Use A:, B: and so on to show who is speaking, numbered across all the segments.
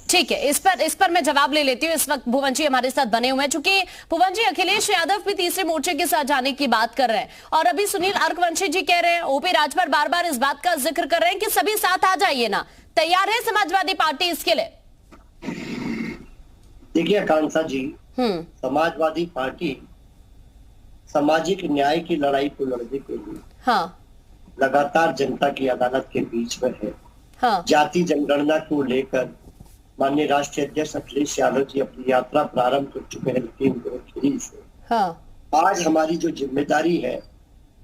A: ठीक है, इस पर मैं जवाब ले लेती हूँ। इस वक्त भुवन जी हमारे साथ बने हुए हैं, चूंकि भुवन जी अखिलेश यादव भी तीसरे मोर्चे के साथ जाने की बात कर रहे हैं और अभी सुनील अर्कवंशी जी कह रहे हैं, ओपी राजभर बार बार इस बात का जिक्र कर रहे हैं कि सभी साथ आ जाइए ना। तैयार है समाजवादी पार्टी इसके लिए?
B: देखिए आकांक्षा जी, समाजवादी पार्टी सामाजिक न्याय की लड़ाई को लड़ने के लिए लगातार जनता की अदालत के बीच में है। जाति जनगणना को लेकर माननीय राष्ट्रीय अध्यक्ष अखिलेश यादव जी अपनी यात्रा प्रारंभ कर चुके हैं लखीमपुर खीरी से। आज हमारी जो जिम्मेदारी है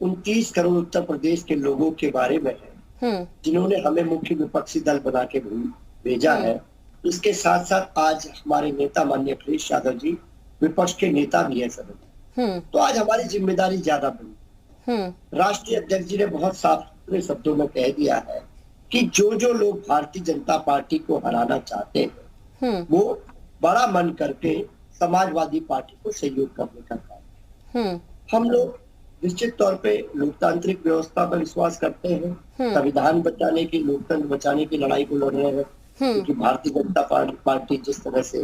B: 29 करोड़ उत्तर प्रदेश के लोगों के बारे में है, जिन्होंने हमें मुख्य विपक्षी दल बना के भेजा है। इसके साथ साथ आज हमारे नेता माननीय अखिलेश यादव जी विपक्ष के नेता भी है सदन। तो आज हमारी जिम्मेदारी ज्यादा बड़ी। राष्ट्रीय अध्यक्ष जी ने बहुत साफ सुथरे शब्दों में कह दिया है कि जो लोग भारतीय जनता पार्टी को हराना चाहते हैं वो बड़ा मन करके समाजवादी पार्टी को सहयोग करने का काम। हम लोग निश्चित तौर पे लोकतांत्रिक व्यवस्था पर विश्वास करते हैं, संविधान बचाने की, लोकतंत्र बचाने की लड़ाई को लड़ रहे हैं, क्योंकि भारतीय जनता पार्टी जिस तरह से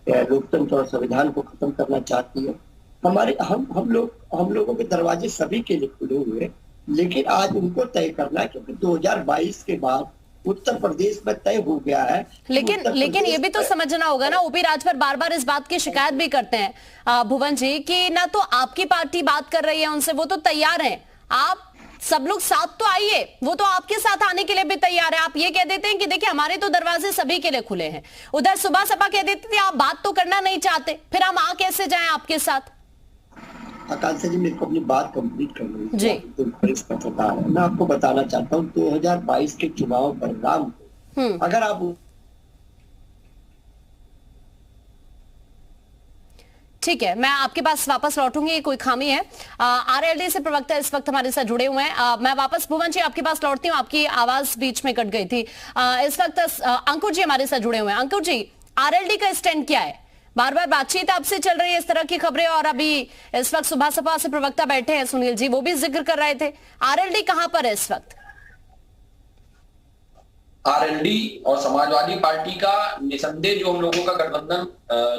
B: लोकतंत्र और संविधान को खत्म करना चाहती है। हमारे हम लोगों के दरवाजे सभी के लिए खुले हुए, लेकिन आज उनको तय करना है, क्योंकि 2022 के बाद उत्तर प्रदेश में तय हो गया है।
A: लेकिन ये भी तो समझना होगा ना, ओपी राजभर बार बार इस बात की शिकायत भी करते हैं भुवन जी कि ना तो आपकी पार्टी बात कर रही है उनसे, वो तो तैयार हैं, आप सब लोग साथ तो आइए, वो तो आपके साथ आने के लिए भी तैयार है। आप ये कह देते हैं कि देखिए हमारे तो दरवाजे सभी के लिए खुले हैं। उधर सुबह सपा कह देते थे आप बात तो करना नहीं चाहते, फिर हम आ कैसे जाएं आपके साथ?
B: आकांक्षा जी, मेरे को अपनी बात कंप्लीट करनी है। तो पत्रकार है, मैं आपको बताना चाहता हूँ 2022 के चुनाव परिणाम को अगर आप
A: ठीक है, मैं आपके पास वापस लौटूंगी, कोई खामी है। आरएलडी से प्रवक्ता इस वक्त हमारे साथ जुड़े हुए हैं। मैं वापस भुवन जी आपके पास लौटती हूँ, आपकी आवाज बीच में कट गई थी। इस वक्त अंकुर जी हमारे साथ जुड़े हुए हैं। अंकुर जी, आरएलडी का स्टैंड क्या है? बार बार बातचीत आपसे चल रही है इस तरह की खबरें, और अभी इस वक्त सुबह सपा से प्रवक्ता बैठे हैं सुनील जी, वो भी जिक्र कर रहे थे। आरएलडी कहां पर है इस वक्त?
C: आरएलडी और समाजवादी पार्टी का निसंदेह जो हम लोगों का गठबंधन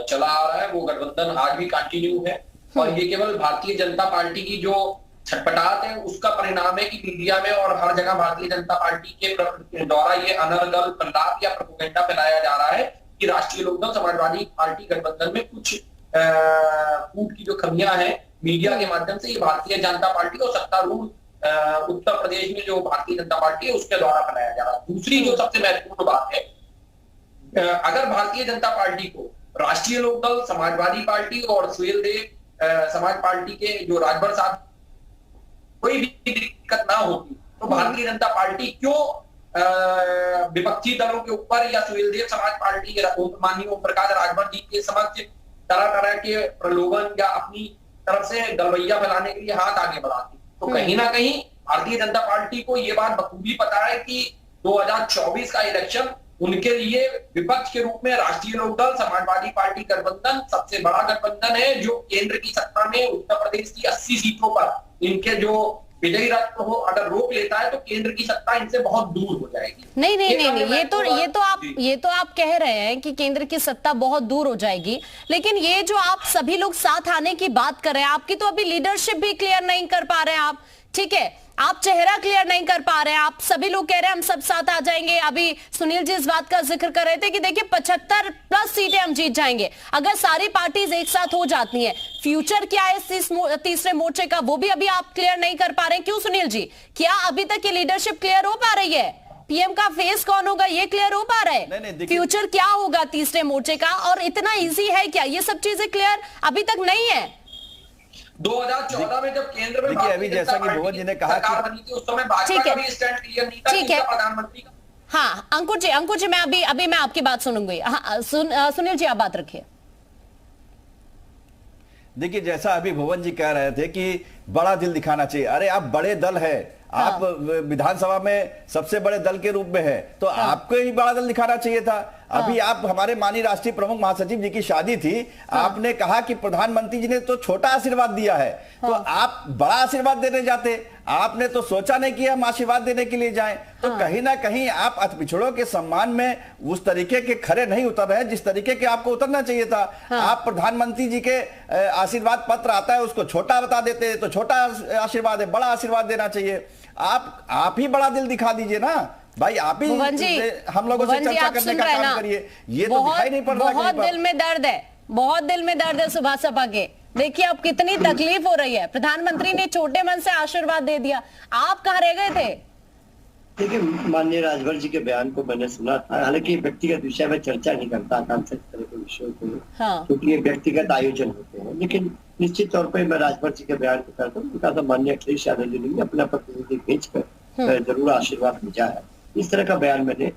C: चला आ रहा है, वो गठबंधन आज भी कंटिन्यू है। और ये केवल भारतीय जनता पार्टी की जो छटपटाहट है उसका परिणाम है कि मीडिया में और हर जगह भारतीय जनता पार्टी के द्वारा ये अनर्गल प्रलाप या प्रोपेगेंडा फैलाया जा रहा है कि राष्ट्रीय लोकदल समाजवादी पार्टी गठबंधन में कुछ कूट की जो खमियां हैं मीडिया के माध्यम से ये भारतीय जनता पार्टी और सत्तारूढ़ उत्तर प्रदेश में जो भारतीय जनता पार्टी है उसके द्वारा फैलाया जा रहा है। दूसरी जो सबसे महत्वपूर्ण बात है, अगर भारतीय जनता पार्टी को राष्ट्रीय लोकदल, समाजवादी पार्टी और सुहेलदेव समाज पार्टी के जो राजभर साहब कोई भी दिक्कत ना होती तो भारतीय जनता पार्टी क्यों विपक्षी दलों के ऊपर या सुहेलदेव समाज पार्टी के माननीय ओम प्रकाश राजभर जी के समक्ष तरह तरह के प्रलोभन या अपनी तरफ से गलवैया फैलाने के लिए हाथ आगे बढ़ाती। तो कहीं ना कहीं भारतीय जनता पार्टी को ये बात बखूबी पता है कि 2024 का इलेक्शन उनके लिए विपक्ष के रूप में राष्ट्रीय लोकदल समाजवादी पार्टी गठबंधन सबसे बड़ा गठबंधन है, जो केंद्र की सत्ता में उत्तर प्रदेश की 80 सीटों पर इनके जो विजयी रथ को अगर रोक लेता है तो केंद्र की सत्ता इनसे बहुत दूर हो जाएगी।
A: नहीं, ये तो आप कह रहे हैं कि केंद्र की सत्ता बहुत दूर हो जाएगी, लेकिन ये जो आप सभी लोग साथ आने की बात कर रहे हैं, आपकी तो अभी लीडरशिप भी क्लियर नहीं कर पा रहे हैं आप। ठीक है, आप चेहरा क्लियर नहीं कर पा रहे हैं, आप सभी लोग कह रहे हैं हम सब साथ आ जाएंगे। अभी सुनील जी इस बात का जिक्र कर रहे थे कि देखिए 75+ सीटें हम जीत जाएंगे अगर सारी पार्टीज एक साथ हो जाती हैं। फ्यूचर क्या है तीसरे मोर्चे का, वो भी अभी आप क्लियर नहीं कर पा रहे हैं। क्यों सुनील जी, क्या अभी तक ये लीडरशिप क्लियर हो पा रही है? पीएम का फेस कौन होगा ये क्लियर हो पा रहा है? फ्यूचर क्या होगा तीसरे मोर्चे का, और इतना ईजी है क्या? ये सब चीजें क्लियर अभी तक नहीं है।
C: 2014 में जब केंद्र में
D: देखिए अभी जैसा कि भुवन जी ने कहा
C: सरकार बनी थी उस समय भाजपा का भी स्टैंड क्लियर नहीं था,
A: ठीक है
C: प्रधानमंत्री का।
A: हाँ अंकुर जी मैं अभी मैं आपकी बात सुनूंगी। हाँ सुनील जी आप बात रखिए।
D: देखिए जैसा अभी भुवन जी कह रहे थे कि बड़ा दिल दिखाना चाहिए, अरे आप बड़े दल है, आप विधानसभा में सबसे बड़े दल के रूप में है, तो आपको ही बड़ा दल दिखाना चाहिए था। अभी आप हमारे माननीय राष्ट्रीय प्रमुख महासचिव जी की शादी थी, आपने कहा कि प्रधानमंत्री जी ने तो छोटा आशीर्वाद दिया है, तो आप बड़ा आशीर्वाद देने जाते। आपने तो सोचा नहीं कि हम आशीर्वाद देने के लिए जाएं। तो कहीं ना कहीं आप अतिपिछड़ों के सम्मान में उस तरीके के खरे नहीं उतर रहे जिस तरीके के आपको उतरना चाहिए था। आप प्रधानमंत्री जी के आशीर्वाद पत्र आता है उसको छोटा बता देते, तो छोटा आशीर्वाद है, बड़ा आशीर्वाद देना चाहिए। आप ही बड़ा दिल दिखा दीजिए ना भाई, आप ही हम लोगों से चर्चा करने का काम करिए। ये तो दिखाई नहीं पड़ रहा।
A: बहुत दिल में दर्द है, बहुत दिल में दर्द है सुभाष सपा के। देखिए अब कितनी तकलीफ हो रही है। प्रधानमंत्री ने छोटे मन से आशीर्वाद दे दिया, आप कहाँ रह गए थे?
B: देखिए माननीय राजभर जी के बयान को मैंने सुना था, हालांकि व्यक्तिगत विषय में चर्चा नहीं करता आकांक्षा इस तरह के विषयों को, क्योंकि ये व्यक्तिगत आयोजन होते हैं। लेकिन निश्चित तौर पर मैं राजभर जी के बयान को करता हूँ, उनका माननीय अखिलेश यादव जी ने अपना प्रतिनिधि भेजकर जरूर आशीर्वाद भेजा है। इस तरह का बयान मैंने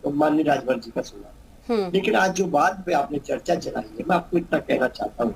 B: माननीय राजभर जी का सुना। लेकिन आज जो बात पे आपने चर्चा चलाई है, मैं आपको इतना कहना चाहता हूँ,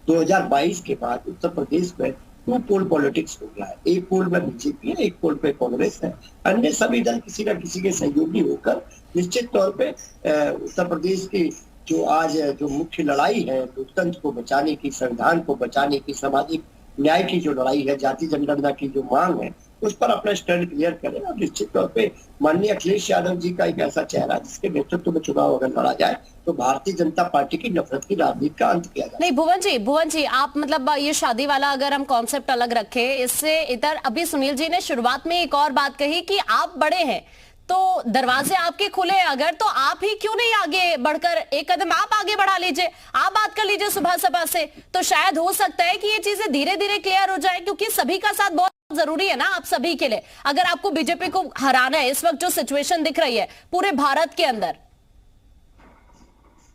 B: 2022 के बाद उत्तर प्रदेश में 2 पोल पॉलिटिक्स हो गया है। एक पोल में बीजेपी है, एक पोल पे कांग्रेस है। अन्य सभी दल किसी न किसी के सहयोगी होकर निश्चित तौर पे उत्तर प्रदेश की जो मुख्य लड़ाई है, लोकतंत्र को बचाने की, संविधान को बचाने की, सामाजिक न्याय की जो लड़ाई है, जाति जनगणना की जो मांग है, उस पर अपना स्टैंड क्लियर करें। और निश्चित तौर पे माननीय अखिलेश यादव जी का एक ऐसा चेहरा जिसके नेतृत्व में चुनाव अगर लड़ा जाए तो भारतीय जनता पार्टी की नफरत की राजनीति का अंत किया जाए।
A: नहीं भुवन जी आप मतलब ये शादी वाला अगर हम कॉन्सेप्ट अलग रखें, इससे इधर अभी सुनील जी ने शुरुआत में एक और बात कही कि आप बड़े हैं तो दरवाजे आपके खुले, अगर तो आप ही क्यों नहीं आगे बढ़कर एक कदम आप आगे बढ़ा लीजिए, आप बात कर लीजिए सुभाष सपा से, तो शायद हो सकता है कि ये चीजें धीरे धीरे क्लियर हो जाए। क्योंकि सभी का साथ बहुत जरूरी है ना आप सभी के लिए, अगर आपको बीजेपी को हराना है। इस वक्त जो सिचुएशन दिख रही है पूरे भारत के अंदर।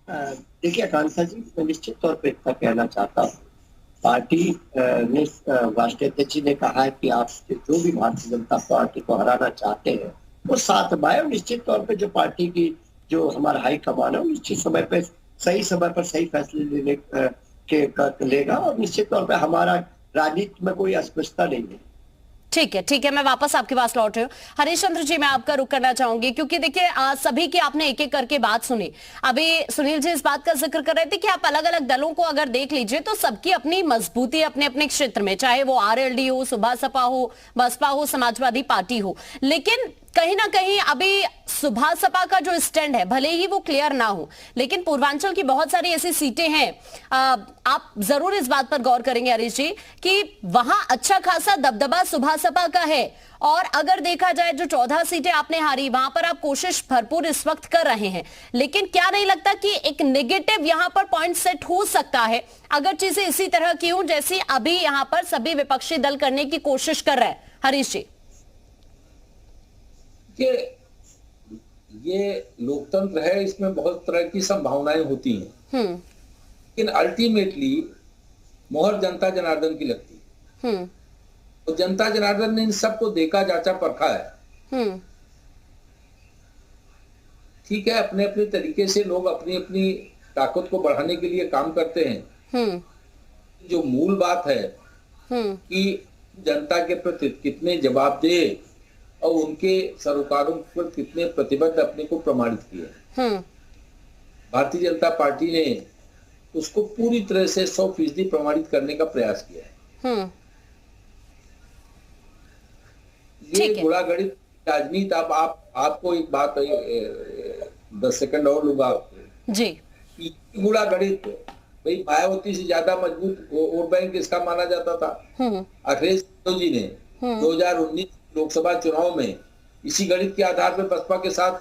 B: देखिए आकांक्षा जी, मैं निश्चित तौर पर इतना कहना चाहता हूँ, पार्टी ने राष्ट्रीय अध्यक्ष जी ने कहा है कि आप जो भी भारतीय जनता पार्टी को हराना चाहते हैं वो साथ में आए। निश्चित तौर पे जो पार्टी की जो हमारा हाईकमान है निश्चित समय पे सही समय पर सही फैसले लेने के लेगा। और निश्चित तौर पे हमारा राजनीति में कोई अस्पष्टता नहीं है।
A: ठीक है, मैं वापस आपके पास लौट रही हूँ। हरीश चंद्र जी मैं आपका रुख करना चाहूंगी, क्योंकि देखिए सभी की आपने एक एक करके बात सुनी। अभी सुनील जी इस बात का जिक्र कर रहे थे कि आप अलग अलग दलों को अगर देख लीजिए तो सबकी अपनी मजबूती अपने अपने क्षेत्र में, चाहे वो आरएलडी हो, सुभाष सपा हो, बसपा हो, समाजवादी पार्टी हो। लेकिन कहीं ना कहीं अभी सुभाष सपा का जो स्टैंड है भले ही वो क्लियर ना हो, लेकिन पूर्वांचल की बहुत सारी ऐसी सीटें हैं, आप जरूर इस बात पर गौर करेंगे हरीश जी कि वहां अच्छा खासा दबदबा सुभाष सपा का है। और अगर देखा जाए जो 14 सीटें आपने हारी वहां पर आप कोशिश भरपूर इस वक्त कर रहे हैं, लेकिन क्या नहीं लगता कि एक नेगेटिव यहां पर पॉइंट सेट हो सकता है अगर चीजें इसी तरह की हों जैसी अभी यहां पर सभी विपक्षी दल करने की कोशिश कर रहे हैं? हरीश जी,
E: ये लोकतंत्र है, इसमें बहुत तरह की संभावनाएं होती हैं, लेकिन अल्टीमेटली मोहर जनता जनार्दन की लगती है। तो जनता जनार्दन ने इन सबको देखा, जांचा, परखा है। ठीक है, अपने अपने तरीके से लोग अपनी अपनी ताकत को बढ़ाने के लिए काम करते हैं। जो मूल बात है कि जनता के प्रति कितने जवाबदेह और उनके सरोकारों पर कितने प्रतिबद्ध अपने को प्रमाणित किए। भारतीय जनता पार्टी ने उसको पूरी तरह से 100% प्रमाणित करने का प्रयास किया है। ये गुड़ागणित राजनीति। अब आपको एक बात 10 सेकंड और लूंगा
A: जी।
E: गुड़ागणित, भाई मायावती से ज्यादा मजबूत वोट बैंक इसका माना जाता था। अखिलेश यादव जी ने 2019 लोकसभा चुनाव में इसी गणित के आधार पर बसपा के साथ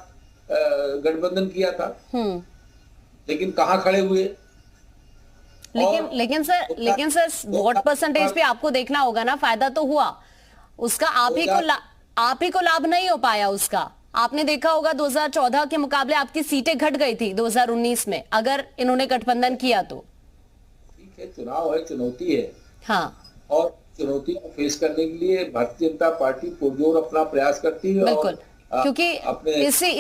E: गठबंधन किया था, लेकिन कहां खड़े हुए।
A: लेकिन सर वोट परसेंटेज पे आपको देखना होगा ना, फायदा तो हुआ उसका, आप ही को लाभ नहीं हो पाया उसका। आपने देखा होगा 2014 के मुकाबले आपकी सीटें घट गई थी 2019 में, अगर इन्होंने गठबंधन किया तो।
E: ठीक है, चुनाव है, चुनौती है।
A: हाँ,
E: और चुनौती को फेस करने के लिए भारतीय जनता पार्टी पुरजोर अपना प्रयास करती है।
A: बिल्कुल।
E: और
A: क्योंकि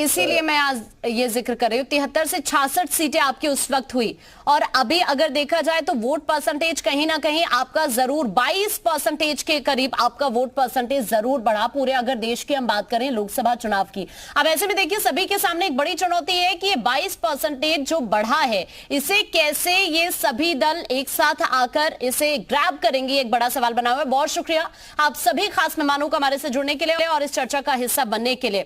A: इसीलिए मैं आज ये जिक्र कर रही हूँ 73 से 66 सीटें आपकी उस वक्त हुई और अभी अगर देखा जाए तो वोट परसेंटेज कहीं ना कहीं आपका जरूर 22% के करीब आपका वोट परसेंटेज जरूर बढ़ा पूरे अगर देश की हम बात करें लोकसभा चुनाव की। अब ऐसे में देखिए सभी के सामने एक बड़ी चुनौती है कि ये 22% जो बढ़ा है इसे कैसे ये सभी दल एक साथ आकर इसे ग्रैब करेंगे, एक बड़ा सवाल बना हुआ है। बहुत शुक्रिया आप सभी खास मेहमानों को हमारे से जुड़ने के लिए और इस चर्चा का हिस्सा बनने के लिए।